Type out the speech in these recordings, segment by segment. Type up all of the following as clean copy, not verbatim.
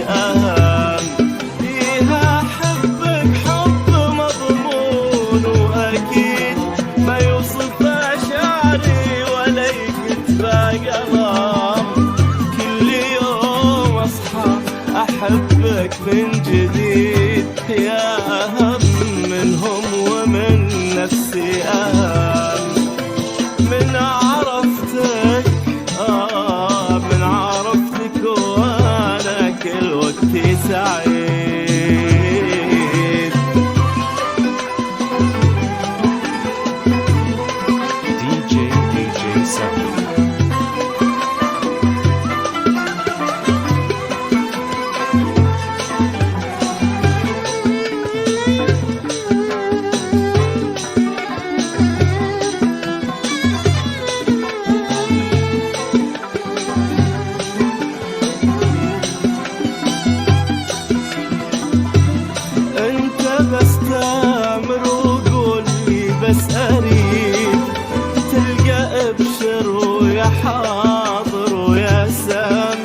أهم. فيها أحبك حب مضمون وأكيد ما يوصف شعري ولا يكتب قلم. كل يوم أصحى أحبك من جديد، يا أهم منهم ومن نفسي أهم. من عرفتك من عرفتك وأنا كل وقتي سعيد. DJ Sam. بس تامر وقول لي بس أريد تلقى أبشر ويا حاضر ويا سام.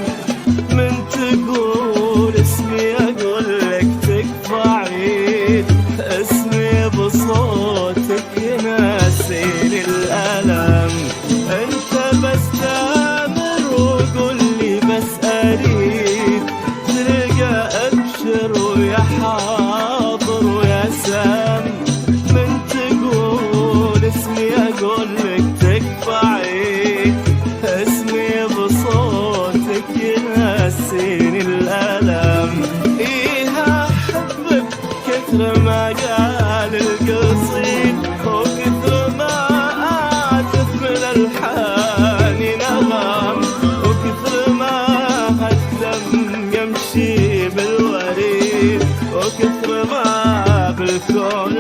من تقول اسمي أقول لك تكفى عيد، اسمي بصوتك يناسيني الألم. انت بس تامر وقول لي بس أريد تلقى أبشر ويا حاضر ويا سام. من تقول اسمي أقول لك تكفى عيد، اسمي بصوتك ينسيني الألم. إيها أحبك كثر ما قال القصيد، وكثر ما آتت من الحاني نغم، وكثر ما هالدم يمشي بالوريد، وكثر ما بالكون